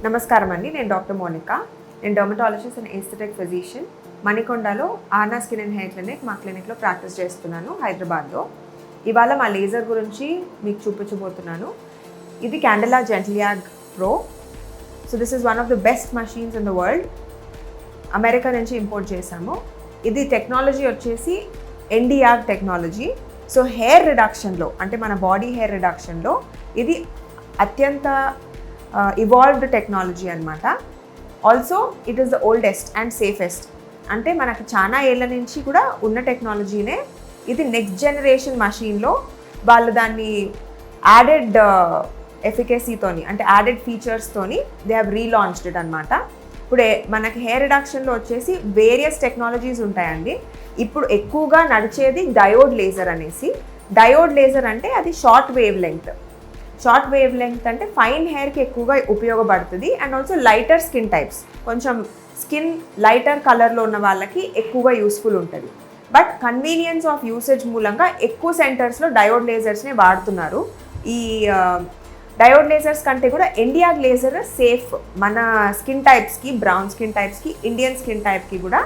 నమస్కారం అండి, నేను డాక్టర్ మోనికా. నేను డర్మటాలజిస్ట్ అండ్ ఎస్థెటిక్ ఫిజిషియన్. మణికొండలో Arna skin and hair clinic మా క్లినిక్లో ప్రాక్టీస్ చేస్తున్నాను హైదరాబాద్లో. ఇవాళ మా లేజర్ గురించి మీకు చూపించబోతున్నాను. ఇది Candela GentleYAG pro. So this is one of the best machines in the world. America నుంచి ఇంపోర్ట్ చేశాము. ఇది టెక్నాలజీ వచ్చేసి ఎన్డియాగ్ టెక్నాలజీ. సో హెయిర్ రిడక్షన్లో, అంటే మన బాడీ హెయిర్ రిడక్షన్లో ఇది అత్యంత ఇవాల్వ్డ్ టెక్నాలజీ అనమాట. Also it is the oldest and safest. అంటే మనకు చాలా ఏళ్ళ నుంచి కూడా ఉన్న టెక్నాలజీనే. ఇది నెక్స్ట్ జనరేషన్ మషీన్లో వాళ్ళు దాన్ని యాడెడ్ ఎఫికసీతోని, అంటే యాడెడ్ ఫీచర్స్తోని దే హ్యావ్ రీలాంచ్డ్ ఇట్ అనమాట. ఇప్పుడు మనకి హెయిర్ రిడక్షన్లో వచ్చేసి వేరియస్ టెక్నాలజీస్ ఉంటాయండి. ఇప్పుడు ఎక్కువగా నడిచేది డయోడ్ లేజర్ అనేసి. డయోడ్ లేజర్ అంటే అది short wave length. Short wave length అంటే ఫైన్ హెయిర్కి ఎక్కువగా ఉపయోగపడుతుంది. And also lighter skin types, కొంచెం స్కిన్ లైటర్ కలర్లో ఉన్న వాళ్ళకి ఎక్కువగా యూస్ఫుల్ ఉంటుంది. బట్ కన్వీనియన్స్ ఆఫ్ యూసేజ్ మూలంగా ఎక్కువ సెంటర్స్లో డయోడ్ లేజర్స్ని వాడుతున్నారు. ఈ డయోడ్ లేజర్స్ కంటే కూడా ఎన్డియాగ్ లేజర్ సేఫ్. మన స్కిన్ టైప్స్కి, బ్రౌన్ స్కిన్ టైప్స్కి, ఇండియన్ స్కిన్ టైప్కి కూడా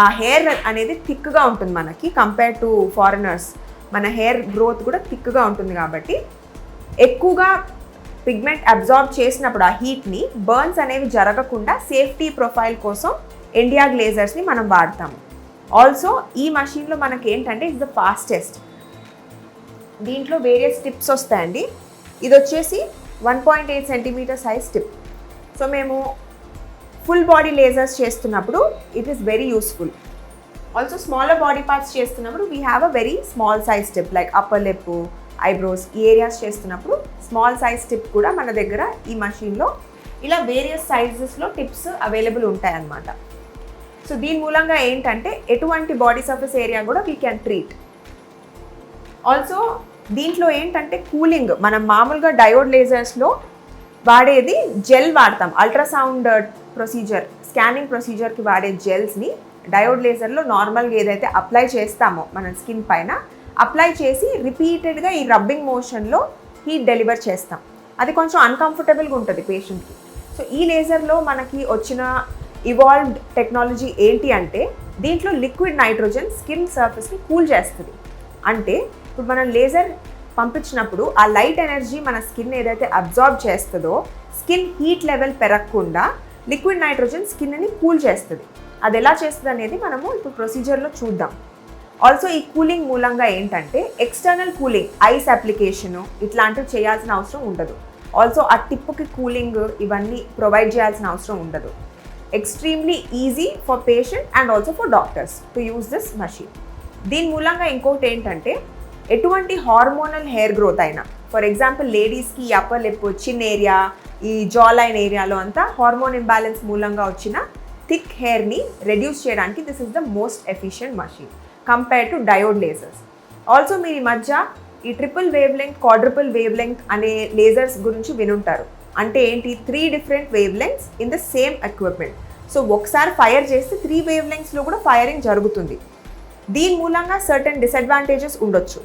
ఆ హెయిర్ అనేది థిక్గా ఉంటుంది మనకి కంపేర్ టు ఫారినర్స్. మన హెయిర్ గ్రోత్ కూడా థిక్గా ఉంటుంది కాబట్టి ఎక్కువగా పిగ్మెంట్ అబ్జార్బ్ చేసినప్పుడు ఆ హీట్ని బర్న్స్ అనేవి జరగకుండా సేఫ్టీ ప్రొఫైల్ కోసం ఎన్డియాగ్ లేజర్స్ని మనం వాడతాము. ఆల్సో ఈ మషీన్లో మనకి ఏంటంటే ఇట్స్ ద ఫాస్టెస్ట్. దీంట్లో వేరియస్ టిప్స్ వస్తాయండి. ఇది వచ్చేసి 1.8 సెంటీమీటర్ సైజ్ టిప్. సో మేము ఫుల్ బాడీ లేజర్స్ చేస్తున్నప్పుడు it is very useful. Also smaller body parts చేస్తున్నప్పుడు we have a very small size tip, like upper lip, eyebrows, ఈ areas చేస్తున్నప్పుడు small size tip కూడా మన దగ్గర ఈ మషీన్లో ఇలా వేరియస్ సైజెస్లో టిప్స్ అవైలబుల్ ఉంటాయన్నమాట. సో దీని మూలంగా ఏంటంటే ఎటువంటి బాడీ సర్ఫేస్ ఏరియా కూడా వీ క్యాన్ ట్రీట్. ఆల్సో దీంట్లో ఏంటంటే కూలింగ్, మనం మామూలుగా డయోడ్ లేజర్స్లో వాడేది జెల్ వాడతాం. అల్ట్రాసౌండ్ ప్రొసీజర్, స్కానింగ్ ప్రొసీజర్కి వాడే జెల్స్ని డయోడ్ లేజర్లో నార్మల్గా ఏదైతే అప్లై చేస్తామో మన స్కిన్ పైన అప్లై చేసి రిపీటెడ్గా ఈ రబ్బింగ్ మోషన్లో హీట్ డెలివర్ చేస్తాం. అది కొంచెం అన్కంఫర్టబుల్గా ఉంటుంది పేషెంట్కి. సో ఈ లేజర్లో మనకి వచ్చిన ఇవాల్వ్డ్ టెక్నాలజీ ఏంటి అంటే దీంట్లో లిక్విడ్ నైట్రోజన్ స్కిన్ సర్ఫేస్ని కూల్ చేస్తుంది. అంటే ఇప్పుడు మనం లేజర్ పంపించినప్పుడు ఆ లైట్ ఎనర్జీ మన స్కిన్ ఏదైతే అబ్జార్బ్ చేస్తుందో స్కిన్ హీట్ లెవెల్ పెరగకుండా లిక్విడ్ నైట్రోజన్ స్కిన్ని కూల్ చేస్తుంది. అది ఎలా చేస్తుంది అనేది మనము ఇప్పుడు ప్రొసీజర్లో చూద్దాం. ఆల్సో ఈ కూలింగ్ మూలంగా ఏంటంటే ఎక్స్టర్నల్ కూలింగ్, ఐస్ అప్లికేషను ఇట్లాంటివి చేయాల్సిన అవసరం ఉండదు. ఆల్సో ఆ టిప్కి కూలింగ్ ఇవన్నీ ప్రొవైడ్ చేయాల్సిన అవసరం ఉండదు. Extremely easy for patient and also for doctors to use this machine. దీని మూలంగా ఇంకోటి ఏంటంటే ఎటువంటి హార్మోనల్ హెయిర్ గ్రోత్ అయినా, ఫర్ ఎగ్జాంపుల్ లేడీస్కి అప్పర్ లిప్, చిన్ ఏరియా, ఈ జా లైన్ ఏరియాలో అంతా హార్మోన్ ఇంబ్యాలెన్స్ మూలంగా వచ్చిన థిక్ హెయిర్ని రెడ్యూస్ చేయడానికి this is the most efficient machine compare to diode lasers. Also మీరు ఈ మధ్య ఈ triple wavelength, quadruple wavelength అనే లేజర్స్ గురించి వినుంటారు. అంటే ఏంటి, 3 different wavelengths in the same equipment. So ఒకసారి ఫైర్ చేస్తే 3 వేవ్ లెంగ్త్స్లో కూడా ఫైరింగ్ జరుగుతుంది. దీని మూలంగా సర్టన్ డిసడ్వాంటేజెస్ ఉండొచ్చు.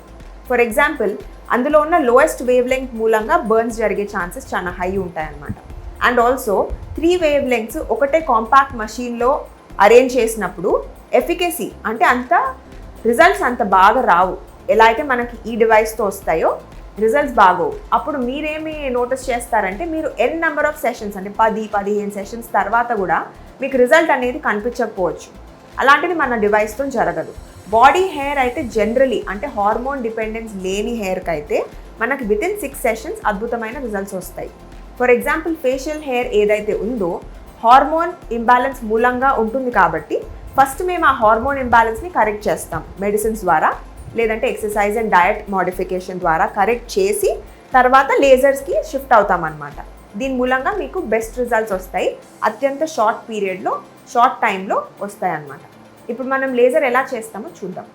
ఫర్ ఎగ్జాంపుల్ అందులో ఉన్న లోయెస్ట్ వేవ్ లెంగ్త్ మూలంగా బర్న్స్ జరిగే ఛాన్సెస్ చాలా హై ఉంటాయన్నమాట. అండ్ ఆల్సో 3 వేవ్ లెంగ్త్స్ ఒకటే కాంపాక్ట్ మషీన్లో అరేంజ్ చేసినప్పుడు ఎఫికసీ అంటే అంత రిజల్ట్స్ అంత బాగా రావు. ఎలా అయితే మనకి ఈ డివైస్తో వస్తాయో రిజల్ట్స్ బాగోవు. అప్పుడు మీరేమి నోటీస్ చేస్తారంటే మీరు ఎన్ నెంబర్ ఆఫ్ సెషన్స్, అంటే 10-15 సెషన్స్ తర్వాత కూడా మీకు రిజల్ట్ అనేది కనిపించకపోవచ్చు. అలాంటిది మన డివైస్తో జరగదు. బాడీ హెయిర్ అయితే జనరలీ, అంటే హార్మోన్ డిపెండెన్స్ లేని హెయిర్కి అయితే మనకి వితిన్ 6 సెషన్స్ అద్భుతమైన రిజల్ట్స్ వస్తాయి. ఫర్ ఎగ్జాంపుల్ ఫేషియల్ హెయిర్ ఏదైతే ఉందో హార్మోన్ ఇంబ్యాలెన్స్ మూలంగా ఉంటుంది కాబట్టి ఫస్ట్ మేము ఆ హార్మోన్ ఇంబ్యాలెన్స్ని కరెక్ట్ చేస్తాం మెడిసిన్స్ ద్వారా, లేదంటే ఎక్సర్సైజ్ అండ్ డయట్ మోడిఫికేషన్ ద్వారా కరెక్ట్ చేసి తర్వాత లేజర్స్కి షిఫ్ట్ అవుతాం అన్నమాట. దీని మూలంగా మీకు బెస్ట్ రిజల్ట్స్ వస్తాయి. అత్యంత షార్ట్ పీరియడ్లో, షార్ట్ టైంలో వస్తాయి అన్నమాట. ఇప్పుడు మనం లేజర్ ఎలా చేస్తామో చూద్దాం.